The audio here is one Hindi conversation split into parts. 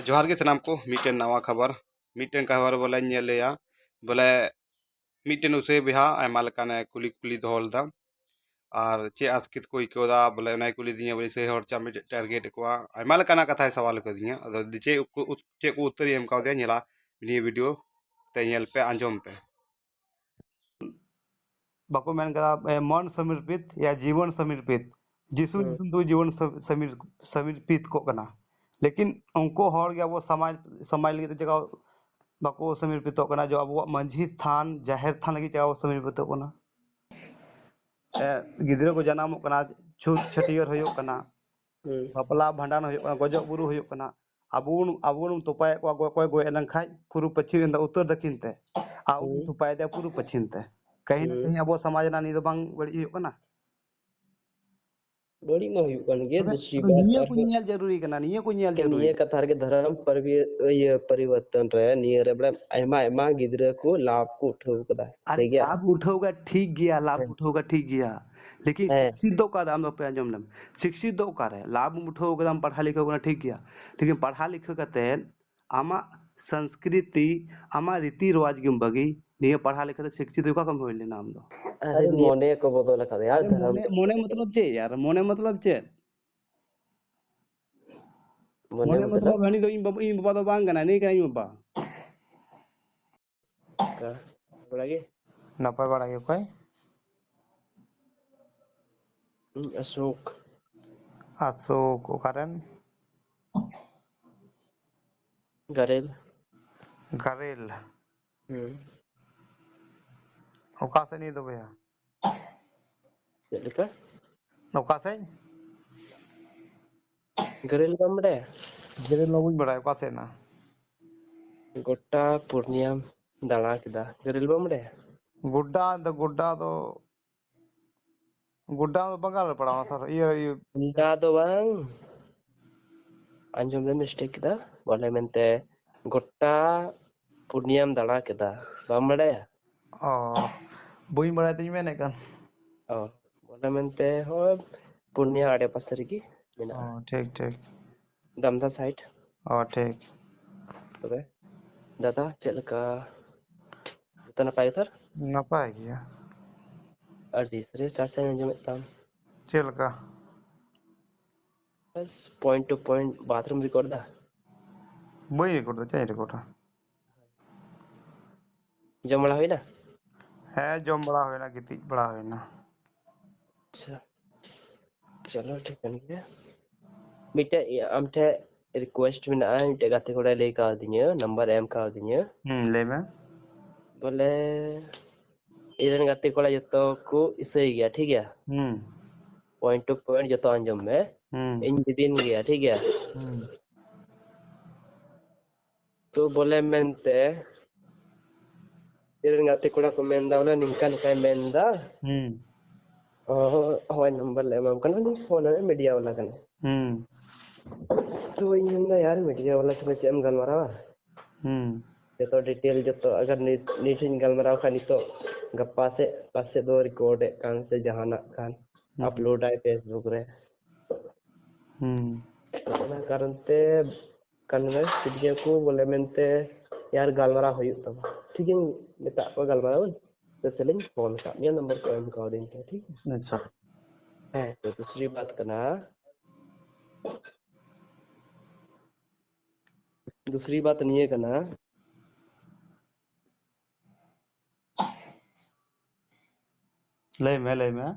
जोहार के सनाम को मीटेन नवा खबर बोले नेलेया बोले मीटेन उसे बिहा आयमा लेकाने कुली कुली दोहलदा और चे आसकित को इकोदा बोले ना कुली दिया बोले से हर चामे टारगेट को आयमा लेकाना कथा सवाल को दिया अदो चे को उत्तर एम का दिया नेला नि वीडियो ते नेल पे अंजम पे बाको मेन कदा मन समर्पित या जीवन समर्पित जिसु तो जीवन समर्पित को कना लेकिन उनको हर गया वो समाज समाज लगे जगह बाको समर्पित कना जो अब मंझी थान जाहिर थान लगे जगह समर्पित कना गिद्रा को जन्म कना छूत छटियर होयो कना बापला भांडन होयो कना गजो बुरु होयो कना अबुन तोपाय को कोय गोय लंखाय पुरु पश्चिम उत्तर दक्षिण ते आ तोपाय दे पुरु पश्चिम ते कहीं ना कहीं अब समाज ना नी दो बांग बड़ी होयो कना बड़ी में हुई कन गे दूसरी बात निया को न्याल जरूरी कना निया को न्याल के जरूरी निये कथार के धर्म परिवर्तन रे निये रे बड़े आयमा आयमा गिद्रा को लाभ को उठाव कदा अरे लाभ उठाओगा ठीक गया लाभ उठाओगा ठीक गया लेकिन शिक्षित दो का दाम पे अंजम लम शिक्षित दो का रे लाभ उठाओगा दाम पढ़ा लिखा होगा ठीक गया लेकिन पढ़ा लिखा करते आमा संस्कृति आमा रीति रिवाज के बगी नहीं पढ़ा लिखा तो शिक्षित का कम होइले नाम दो अरे मोने को बदल का यार धर्म मोने मतलब चे यार मोने मतलब चे मोने मतलब हनी दो इन बाबा दो बांग ना नहीं का इन बाबा का बड़ा के नपा बड़ा के कोई अशोक अशोक कारण गरेल गरेल ओका से नहीं दो भैया चलका ओका से गरेल बमड़े गरेल लोग बड़ा ओका से ना गोटा पूर्णिया दाड़ा किदा गरेल बमड़े गुड्डा तो बंगाल पड़ा सर ये गुड्डा तो बांग अंजुम ले मिस्टेक किदा बोले मेंते गोटा पूर्णिया दाड़ा किदा बमड़े बुई बड़ा तीन मैंने कन बोले मेंते हो पूर्णिया आड़े पास की ठीक दमदा साइड ठीक तबे दादा चलका तना पाए थर नपाय गया तीसरे चर्चा अंजुम ताम चलका बस point two point bathroom record दा बुई रिकॉर्ड चाहिए रिकॉर्ड जमड़ा हुई ना है जम बड़ा हुए ना किती बड़ा हुए ना अच्छा चलो ठीक है मिटे आमटे रिक्वेस्ट में ना मिटे गाते कोड़ा ले का दिया नंबर एम का दिया ले में बोले इधर गाते कोड़ा जतो को इसे गया ठीक है पॉइंट टू पॉइंट जतो अंजम में इन दिन गया ठीक है तो बोले मेंते इधर गाते कोड़ा को मेंदा बोले निका निका मेंदा होय नंबर ले मैम कना नहीं फोन है मीडिया वाला कना तो इंदा यार मीडिया वाला से चेम गलमरा जतो डिटेल जतो अगर नीटिन गलमरा खानी तो गप्पा से पासे दो रिकॉर्ड कान से जहाना कान अपलोड है फेसबुक रे ना कारण ते कन्वे वीडियो को बोले मेंते यार गलमरा होय तब ठीक है मेता को गलमरा तो सेलिंग फोन का मेरा नंबर को एम का दें ठीक है अच्छा है तो दूसरी बात करना दूसरी बात नहीं है करना ले में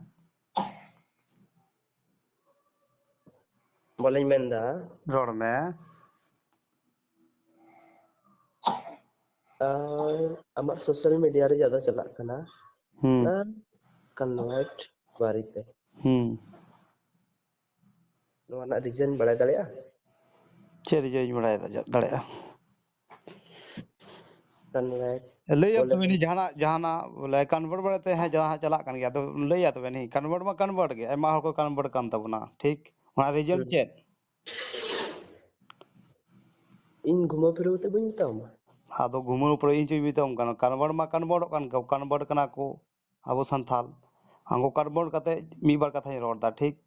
बोले मेंदा रोड में अमर सोशल मीडिया रे ज्यादा चला करना ना कन्वर्ट बारीते नोना रीजन बड़ा दड़या चे रीजन बड़ा दड़या कन्वर्ट ले अब तो नहीं जहाना बोले कन्वर्ट बड़ते हैं जहां चला कन गया तो ले या तो नहीं कन्वर्ट में कन्वर्ट गया एमा को कन्वर्ट कान तबना ठीक वहां रीजन चे इन घुमा फिरो ते बन ताम आदो घुमो ऊपर इन चीज बितम कन कन्वर्ट में कन्वर्ट कना को अब संथाल हमको कन्वर्ट कते मी बार कथा रोडदा ठीक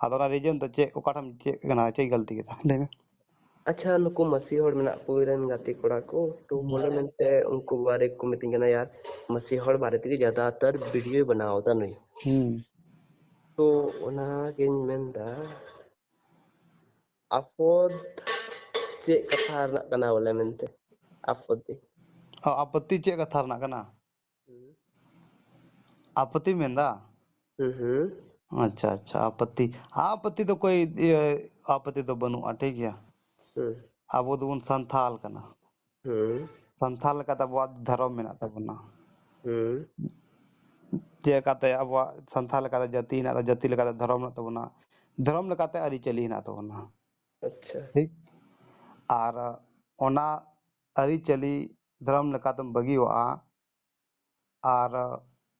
आदो ना रीजन तो चे ओकाठम चे कना चे गलती के ले में अच्छा नुकु मसी हड़ मेना को इरन गाती कोड़ा को तो बोले मेनते उनको बारे को मिटिंग ना यार मसी हड़ बारे ते ज्यादातर वीडियो बनाओ ता नहीं तो ओना गिन मेंदा आफोद चे कथा रना कना बोले मेनते आफोद दी आपत्ति चे कथा रना कना आपत्ति मेंदा अच्छा अच्छा आपत्ति आपत्ति तो कोई आपत्ति तो बनुआ ठीक है अब दोन संथाल कना संथाल का तब धर्म में ना तब ना चे काते अब संथाल का जाति ना जाति लगा धर्म ना तब ना धर्म लगाते अरी चली ना तब ना अच्छा ठीक और ओना अरी चली धर्म लगा तुम बगी हुआ और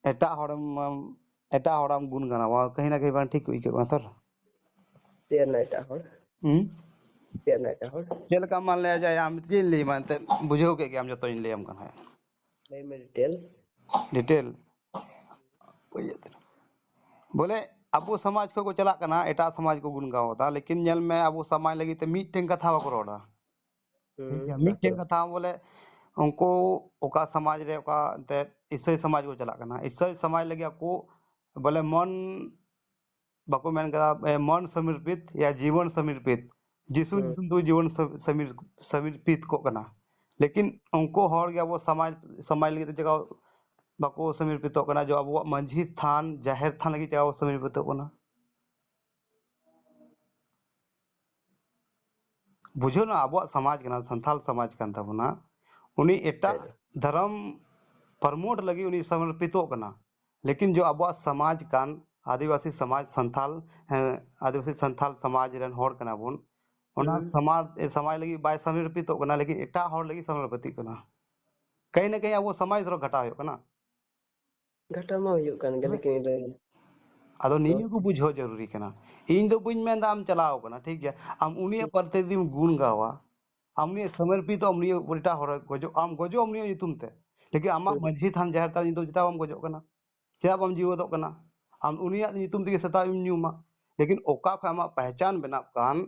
एटा हड़म गुण गाना कहीं ना कहीं बांग ठीक हुई के सर तेर नाइटा हड़ तेर नाइटा हड़ चलका मान ले जाए हम चीन ली मानते बुझो के हम जो तो इन ले हम कना नहीं में डिटेल बोले अबो समाज को चला कना एटा समाज को गुण गावता लेकिन नेल में अबो समाज लगी ते मीटिंग कथा बको रोड़ा ठीक है मीटिंग कथा बोले उनको ओका समाज रे ओका ते ईसाई समाज को चला कना ईसाई समाज लगी को बोले मन बको मेन कदा मन समर्पित या जीवन समर्पित जिसु नितुम तो जीवन समर्पित को कना लेकिन उनको हर गया वो समाज समाज लगी जगह बको समर्पित कना जो अब मंझी थान जाहिर थान लगी जगह समर्पित कना बुझो ना अब समाज कना संथाल समाज कान तबना उनी एटा धर्म प्रमोट लगी उनी समर्पित कना लेकिन जो अब समाज कान आदिवासी समाज संथाल आदिवासी संथाल समाज रन होड़ कना बुन ओना समाज समाज लगी बाय समर्पित कना लेकिन एटा होड़ लगी समर्पित कना कहीं ना कहीं अब समाज थोड़ा घटा हो कना घटा मा हुई कान के लेकिन अदो नियो को बुझो जरूरी कना इन दो बुझ में आम चलाओ कना ठीक है आम उनी प्रतिदिन गुण गावा आमनी समर्पित आमनी उल्टा हो गजो आम गजो आमनी नितुम ते लेकिन आमा मझी थान जहर तार नितुम चिता आम गजो कना चिता आम जीवदो कना आम उनिया नितुम ते सता न्यूमा लेकिन ओका ख आमा पहचान बना कान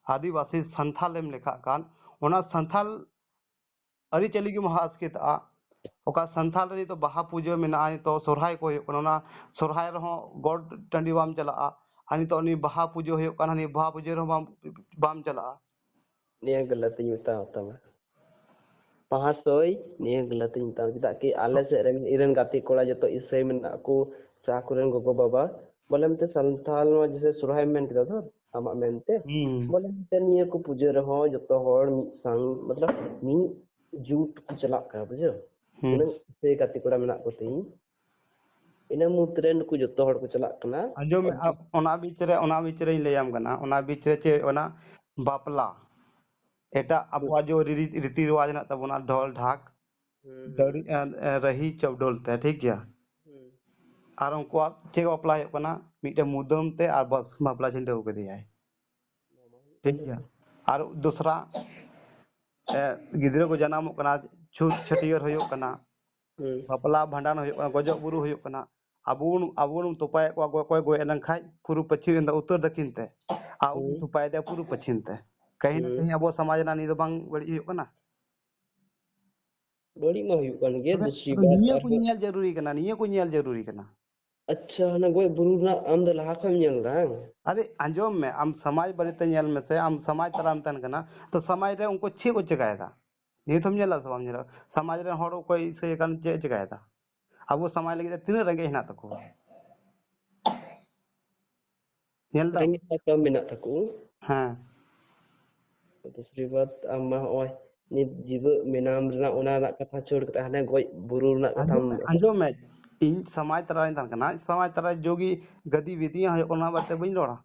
आदिवासी संथाल एम लेखा कान ओना संथाल अरी चली की महास्कित आ ओका संथाल रे तो बाहा पूजा में ना तो सोरहाय को होना सोरहाय रहो गॉड टंडी बाम चला आनी तो नी बाहा पूजा हो काना नी बाहा पूजा रो बाम चला निया गलत ही बता होता मैं पहासोई निया गलत ही बता चदा कि आले से रे इरन गाती कोड़ा जो तो इससे में को साकुरन गोगो बाबा बोले मते संथाल में जैसे सुरहाय मेन किदा तो आमा मेनते बोले मते निया को पूजा रहो जो तो होड़ मी संग मतलब मी जूट को चला का बुझो इन से गाती कोड़ा मेना को ती इन मुतरेन को जो तो होड़ को चला कना अंजो में ओना बीच रे लेयाम कना ओना बीच रे चे ओना बापला एटा अब जो रीति रिवाज ना तबना ढोल ढाक दड़ी रही चौडोल ते ठीक है और उनको चे बापला कना मिटे मुदम ते और बस बापला छिंडे हो दिया है ठीक है और दूसरा गिदरे को जन्म कना छूत छटियर होयो कना बापला भांडन होयो कना गजो बुरु होयो कना अबुन तुपाय को कोई गोय लंखाय पूर्व पश्चिम उत्तर दक्षिण ते आउन तुपाय दे पूर्व पश्चिम ते कहीं ना कहीं अब समाज ना नी दो बांग बड़ी होयो कना बड़ी मा हुई कान गे दूसरी तो बात निया को nyel जरूरी कना निया को nyel जरूरी कना अच्छा ना गोय बुरु ना आम द लहा खम nyel दांग अरे अंजोम में हम समाज बड़ी ते nyel में से हम समाज तराम तन कना तो समाज रे उनको छे को चगायदा ये तुम nyela समाज रे हड़ कोई से कन चे चगायदा अब वो समाज लगे तीन रंगे हिना तको nyel da रेंगे का मेना तको हां दूसरी बात आम मा ओय नि जीव मेनाम रना ओना ना कथा छोड़ के हने गोय बुरु ना कथा अंजोम में इन समाज तरा तन कना समाज तरा जोगी गतिविधियां है ओना बाते बइन रोड़ा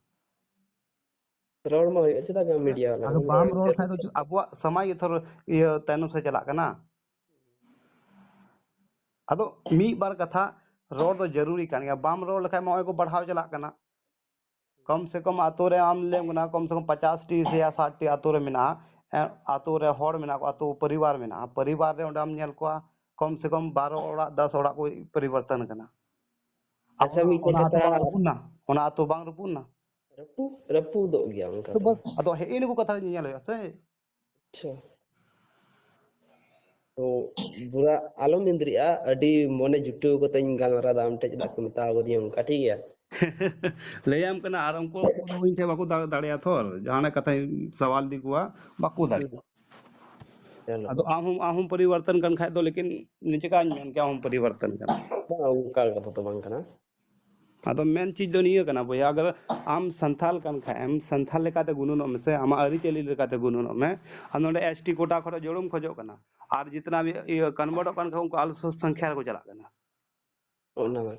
रोड मा हुई चदा का मीडिया वाला अगर बाम रोड खाय तो अब समाज थोर ये तैनुम से चला कना अदो मी बार कथा रोड तो जरूरी कान गया बाम रोड लखाय मा को बढ़ाव चला कना कम से कम आतो रे आम ले गुना कम से कम 50 टी से या 60 टी आतो रे मिना आतो रे होड़ मिना आतो परिवार मिना परिवार रे ओंडाम नेल को कम से कम 12 ओड़ा 10 ओड़ा को परिवर्तन कना अच्छा मी ओना आतो कथा बांग रुपुना ओना आतो बांग रुपुना रपू दो गया उनका तो तो। बस अदो हे इनको कथा ᱧᱮᱞ ᱦᱩᱭᱩᱜᱼᱟ ᱥᱮ अच्छा तो बुरा आलम इंद्रिया अडी मोने जुटू को तइन गालमरा दा आमटे चदा को मता गदिय उनका ठीक है। लैयाम कना आर उनको ᱫᱚ ᱤᱧ ᱴᱷᱮᱱ ᱵᱟᱠᱚ ᱫᱟᱲᱮᱭᱟᱜᱼᱟ ᱛᱷᱚᱨ ᱡᱟᱦᱟᱱᱟᱜ ᱠᱟᱛᱷᱟᱧ ᱥᱟᱣᱟᱞ ᱤᱫᱤ ᱠᱚᱣᱟ ᱵᱟᱠᱚ ᱫᱟᱲᱮᱭᱟᱜᱼᱟ चलो ᱟᱫᱚ ᱟᱢ ᱦᱚᱸ परिवर्तन kan kᱷᱟᱡ ᱫᱚ लेकिन ᱪᱮᱠᱟᱧ ᱢᱮᱱ ᱠᱮᱭᱟ ᱟᱢ परिवर्तन kan बा उनका कथा तो बांग कना। ᱟᱫᱚ ᱢᱮᱱ ᱪᱤᱡ ᱫᱚ ᱱᱤᱭᱟᱹ ᱠᱟᱱᱟ ᱵᱚᱭᱦᱟ अगर ᱟᱢ ᱥᱟᱱᱛᱟᱞ kan ᱠᱷᱟᱡ ᱮᱢ ᱥᱟᱱᱛᱟᱞ ᱞᱮᱠᱟᱛᱮ गुनᱩᱱᱚᱜ ᱢᱮᱥᱮ ᱟᱢᱟᱜ ᱟᱹᱨᱤᱪᱟᱹᱞᱤ ᱞᱮᱠᱟᱛᱮ गुनᱩᱱᱚᱜ ᱢᱮ ᱟᱢ ᱱᱚᱰᱮ एसटी कोटा ᱠᱷᱚᱱ ᱡᱚᱲᱚᱢ ᱠᱷᱚᱡᱚᱜ ᱠᱟᱱᱟ ᱟᱨ जितना भी कन्वर्टᱚᱜ ᱠᱟᱱ ᱠᱷᱟᱡ उनको अल्प संख्या ᱨᱮᱠᱚ ᱪᱟᱞᱟᱜ ᱠᱟᱱᱟ ओना मा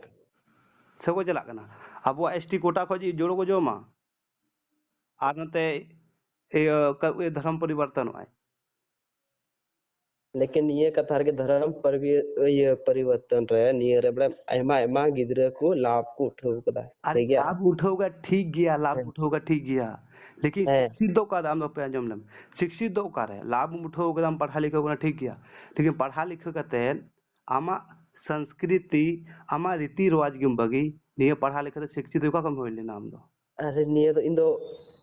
ᱥᱮᱠᱚ ᱪᱟᱞᱟᱜ ᱠᱟᱱᱟ ᱟᱵᱚᱣᱟᱜ एसटी कोटा ᱠᱷᱚᱡ ᱡᱳᱲ ᱠᱚ ᱡᱚᱢᱟ ᱟᱨ ᱱᱚᱛᱮ धर्म परिवर्तनᱚᱜᱼᱟᱭ लेकिन ये कथा के धर्म पर भी ये परिवर्तन रहे निये रे बड़ा एमा एमा गिदरे को लाभ को उठाव कदा अरे ठीक है। लाभ उठाओगा ठीक गया लाभ उठाओगा ठीक गया लेकिन है शिक्षित दो का दाम पे अंजम लम शिक्षित दो का रहे लाभ उठाओगा दाम पढ़ा लिखा होगा ठीक गया लेकिन पढ़ा लिखा करते आमा संस्कृति आमा रीति रिवाज की बगी नहीं पढ़ा लिखा तो शिक्षित का कम हो लेना हम दो अरे निये तो इंदो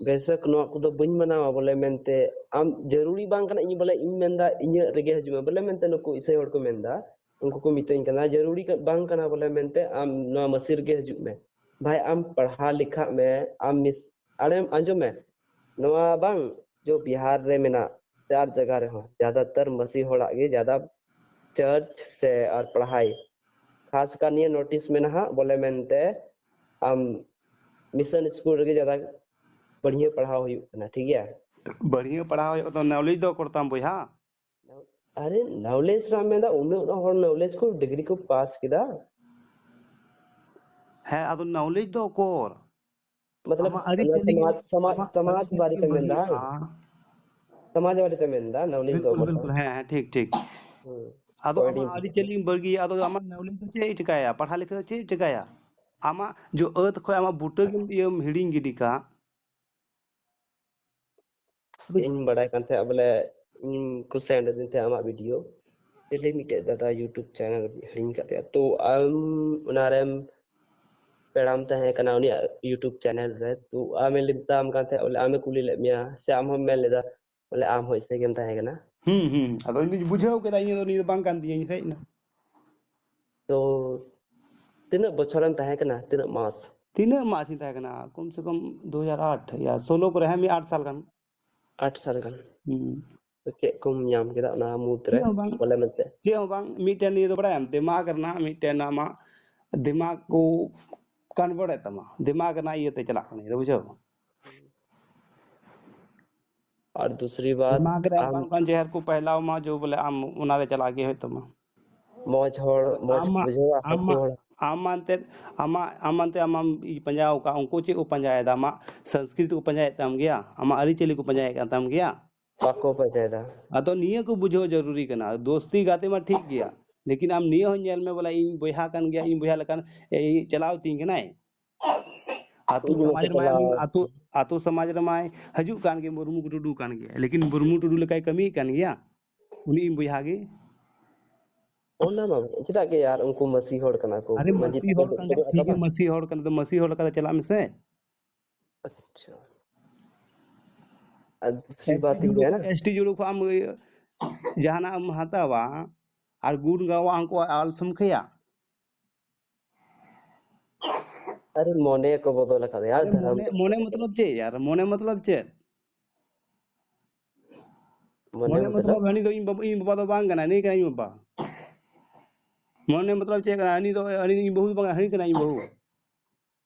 बेशक नो को तो बइन मनावा बोले मेनते आम जरूरी बांग कना इन बोले इन मेंदा इन रेगे हजुमा बोले मेनते नको इसे हड़ को मेंदा उनको को मितइन कना जरूरी बांग कना बोले मेनते आम नो मसिर के हजु में भाई आम पढ़ा लिखा में आम मिस अरे अंजो में नवा बांग जो बिहार रे मेना 4 जगह रे हो ज्यादातर मसीह होड़ा गे ज्यादा चर्च से और पढ़ाई खास कर निये नोटिस में ना बोले मेनते आम मिशन स्कूल रे ज्यादा बढ़िया पढ़ाओ हुई ना ठीक है। बढ़िया पढ़ा हो तो नॉलेज दो करता हम भैया अरे नॉलेज रा में दा उन्हें और नॉलेज को डिग्री को पास किदा है अदो नॉलेज दो कोर मतलब आमा अरी चली आमा अरी समाज चली बारी की ते बगी मेंदा हाँ समाज बारी ते मेंदा नॉलेज दो बिल्कुल बता। बिल्कुल है ठीक ठीक आदो पॉइंट आमा अरी चली बगी आदो आमा नॉलेज तो चे चिकाया पढ़ा लिखा चे चिकाया आमा जो अर्थ खो आमा बुटे गिम हिडिंग गिडी का इन बड़ा कंथे बोले इन को सेंड दिन थे आमा वीडियो तेले मिटे दादा यूट्यूब चैनल हिंग करते तो आम उनारेम पेड़ाम तहे कना उनी यूट्यूब चैनल रे तो आमे लिमताम काथे बोले आमे कुली ले मिया से आम हम मेल लेदा बोले आम हो इसे गेम तहे कना आदो इन बुझाओ के दाई नी बांग कान दिए रे ना तो तीना बछरन तहे कना तीना मास तीना मासी था कना कम से कम 2008 या 16 को रहे मी 8 साल kan 8 साल kan तो के कुम याम केदा ना मुद्रे bang बोले मनते चे bang मीटे नी तो बड़ा दिमाग करना मीटे नामा दिमाग को कन्वर्ट है तमा दिमाग ना ये ते चला कने बुझो और दूसरी बात दिमाग रे आम बान जहर को पहला मा जो बोले आम उनारे चला के होय तमा मौज होड़ मौज आमा बुझवा आमा हंसी होड़ आमांते आमांते आमाम पंजाव का उनको चे को पंजाय दा मा संस्कृति को पंजाय तम गया आमा अरी चली को पंजाय तम गया पाको पटेदा अतो निये को बुझो जरूरी कना दोस्ती गाते में ठीक गया लेकिन आम निये हो जेल में बोला इन बोहा कन गया इन बोहा लकन चलाव तीन के नाय आतु इन समाज मको रे चला आतु आतु समाज रे माय हजू कान के मुर्मू टुडू कान गया लेकिन मुर्मू टुडू लेकाय कमी कान गया उनी इन बोहा गे ओना मा चिदा के यार उनको मसी होड़ कना को अरे मंजी मसी तक होड़ कान तो ठीक है अतबा मसी होड़ कान तो मसी होड़ का चला में से अच्छा और दूसरी बात ये है ना एसटी जुड़ू को आम जहाना आम हतावा और गुण गावा हमको आल समखया अरे मोने को बदल कर यार अरे धर्म मोने मोने मतलब चे यार मोने मतलब चे मोने मोने मतलब मतलब हनी तो इन बाबा तो बांग कना नहीं कना इन बाबा मोने मतलब चे कना हनी तो हनी इन बहु बांग हनी कना इन बहु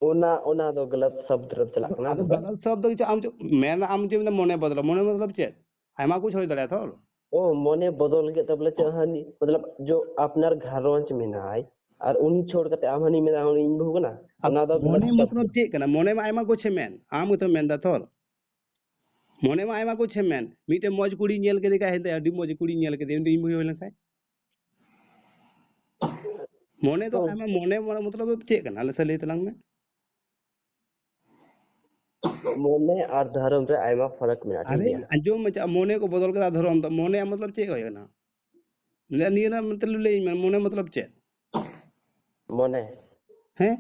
ओना ओना तो गलत शब्द रब चला कना आदो मतलब गलत शब्द जो आम जो मैं आम जो मोने बदला मोने मतलब चे आमा कुछ होय दड़या थोर ओ मोने बदल के तबले चहनी मतलब जो अपनार घरोंच में नाय और उनी छोड़ के आमनी में आमनी इन बहु ना अब ओना तो मोने गलत शब्द मतलब चे कना मोने में आमा कुछ मेन आम तो मेन दा थोर मोने में आमा कुछ मेन मीटे मौज कुड़ी नेल के देखा है अडी मौज कुड़ी नेल के दे इन बहु होलन खाय मोने तो तो आमा मोने मतलब चे कना ले सले तलंग में मोने और धर्म रे आयमा फर्क में ठीक अरे है। अंजो में मोने को बदल के धरम तो मोने मतलब चे होय ना निये ना मतलब ले मोने मतलब चे मोने हैं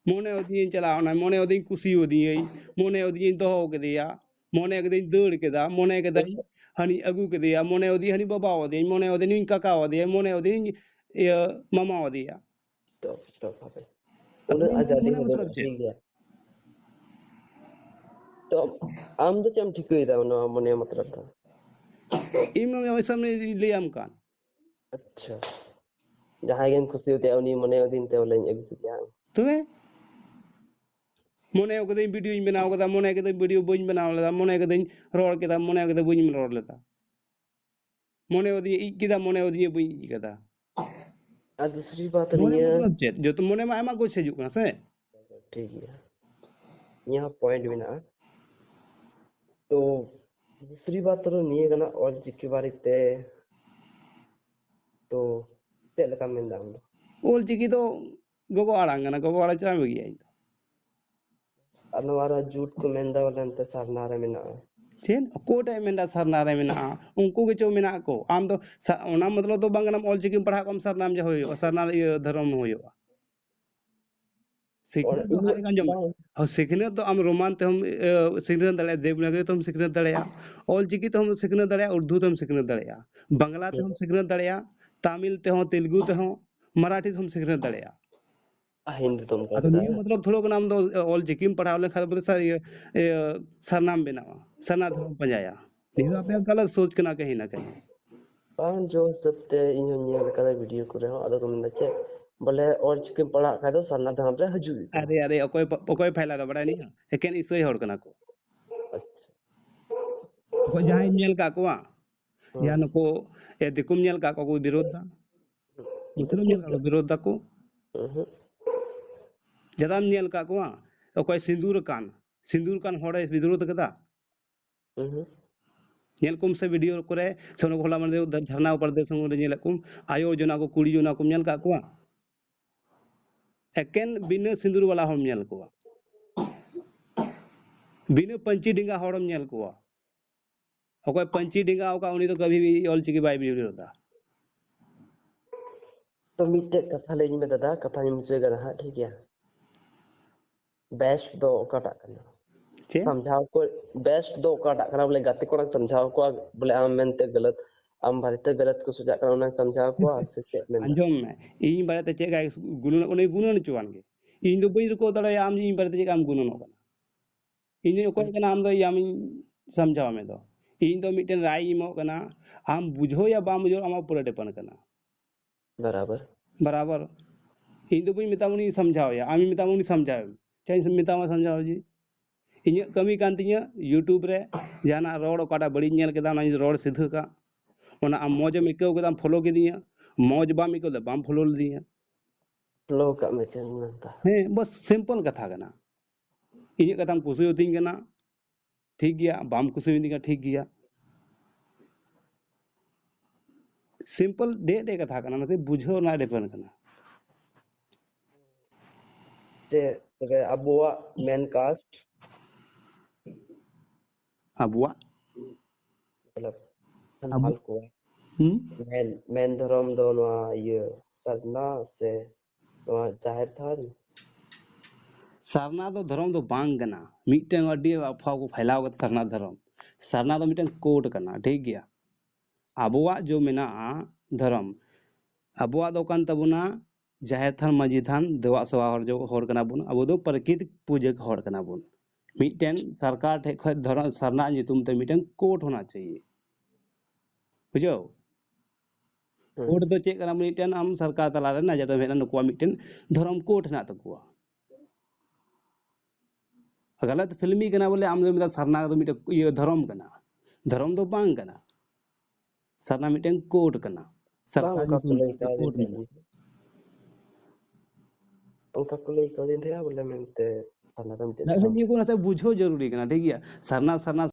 मोने ओदियन चला ना मोने ओदिन कुसी ओदियन मोने ओदियन दोहो केदिया मोने ओदिन दौड़ केदा मोने केदाई हनी अगू केदिया मोने ओदी हनी बाबा ओदियन मोने ओदिन काका ओदियन मोने ओदिन मामा ओदिया स्टॉप भाई उन्हें आजादी मोने में मतलब चे ठीक है तो आम तो चम ठीक हुई था उन्हें मने मतलब था इम सामने लियाम कान अच्छा जहाँ गेम खुशी होते हैं उन्हीं मने दिन ते वाले एक किया तबे मोने ओकदई वीडियो इन बनाव कदा मोने कदई वीडियो बइन बनाव लेदा मोने कदई रोड केदा मोने कदई बइन रोड लेदा मोने ओदी इ केदा मोने ओदी बइन केदा और दूसरी बात मोने नहीं है मतलब चे जो तो मोने में आमा कुछ हिजुक ना से ठीक है यहाँ पॉइंट भी ना तो दूसरी बात तो नहीं है ना और जिक्की बारी ते तो चल का मिल दाम ओल चिकी तो गोगो आड़ांग ना गोगो आड़ा चाम गया अनवारा जूट को मेंदा वाला अंत सारना रे मिना चेन कोटे मेंदा सरना रे मेना उनको के चो मेना को आम तो ओना मतलब तो बांगनाम ओल चिकी पढ़ा कम सरनाम जे होयो सरना धर्म होयो और सिखने तो इन हारे अंजम बांग और सिखने तो हम रोमान ते हम सिखने दड़े देवनागरी तो हम सिखने दड़े ओल चिकी तो हम सिखने दड़े उर्दू तो हम सिखने दड़े बांग्ला ते हम सिखने दड़े तमिल ते हो तेलुगु ते हो मराठी ते हम सिखने दड़े हिंदी तुम का अतो कदा नियो मतलब थोड़ो नाम दो ओल चिकी में पढ़ावले खातिर बोले सर ये सरनाम बनावा सरना धर्म पंजाया नियो आपे गलत सोच के ना कहीं ना कहीं बांग जो सबते इन न्यूज़ का वीडियो को रहे हो अदर को मिलते बोले और चिकन पढ़ा खाए तो सारना धाम रे हजूरी था अरे अरे ओकोय फैला तो बड़ा नहीं एकेन इसोय हड़ कना को अच्छा ओकोय जहां नेल का को या हाँ नको ए दिकुम नेल का को विरोध दा मुस्लिम नेल का विरोध दा को हम्म जदाम नेल का को ओकोय सिंदूर कान होड़े विरोध कदा हम्म नेल कुम से वीडियो करे सोनो होला मन धरना ऊपर दे संग नेल कुम आयो जना को कुड़ी जना को नेल का को एकेन बिना सिंदूर वाला हम नेल को बिना पंची डिंगा होड़म नेल को ओकोय पंची डिंगा ओका उनी तो कभी भी ऑल चिकी बाई विरोध तो मिट्टे कथा ले में दादा कथा मुझे गना ठीक है बेस्ट दो ओकाटा करना चे समझाओ को बेस्ट दो ओकाटा करना बोले गाते को समझाओ को बोले आम मेनते गलत आम भारते गलत को सुझा करना समझाओ को से चेक में अंजम में इन बारे चे गाय गुणन उनी गुणन चुवान गे इन दो बई को दड़ा आम इन बारे चे आम गुणन होगा इन को के नाम दो याम समझाओ में दो इन दो मिटन राय इमो कना आम बुझो या बाम बुझो आम पूरा डिपेंड करना बराबर बराबर इन दो बई मितामुनी समझाओ या आमी मितामुनी समझाओ चाहे मितामा समझाओ जी इन कमी कान तिया यूट्यूब रे जाना रोड काटा बड़ी नेल केदा ना रोड सिद्ध का ओना आम मौज में केव केदा फॉलो के दिया मौज बाम को बाम फॉलो दिया फ्लो का में चलता हाँ बस सिंपल कथा कना ᱤᱧᱟᱹᱜ ᱠᱟᱛᱷᱟᱢ ᱠᱩᱥᱤᱭᱟᱛᱤᱧ ᱠᱟᱱᱟ ᱴᱷᱤᱠ ᱜᱮᱭᱟ ᱵᱟᱢ ᱠᱩᱥᱤᱭᱟᱛᱤᱧ ᱠᱟᱱᱟ ᱴᱷᱤक ᱜᱮᱭᱟ सिंपल डे कथा कना नते बुझाव ना डिपेंड कना ते तबे अबुआ मेन कास्ट अबुआ मतलब अबु संथाल को मेन धर्म दो नवा ये सरना से नवा जाहिर थान सरना दो धर्म दो बांग कना मिटन अडी अफवा को फैलाव कते सरना दो मिटन कोड कना ठीक गया अबुआ जो मेना धर्म अबुआ दो कान तबुना जाहिर थान माजी थान देवा सभा हर जो हर कना बुन अबो दो प्रकृति पूजक हर कना बुन मिटन सरकार ठे ख धर्म सरना नितुम ते मिटन कोड होना चाहिए बुझो कोड दो चेक कना मिटन आम सरकार तला रे ना जटा भेना नुकुआ मिटन धर्म कोड ना तकुआ गलत फिल्मी कना बोले आम दो मिटा सरना दो मिटा ये धर्म दो बांग कना सरना मिटन कोड कना सरकार उनका नितुम कुलई ते का कोड दिन मेना उनका कुलई का दिन थे बोले मेनते सरना दम ना ते ये को ना बुझो जरूरी कना ठीक है सरना सरना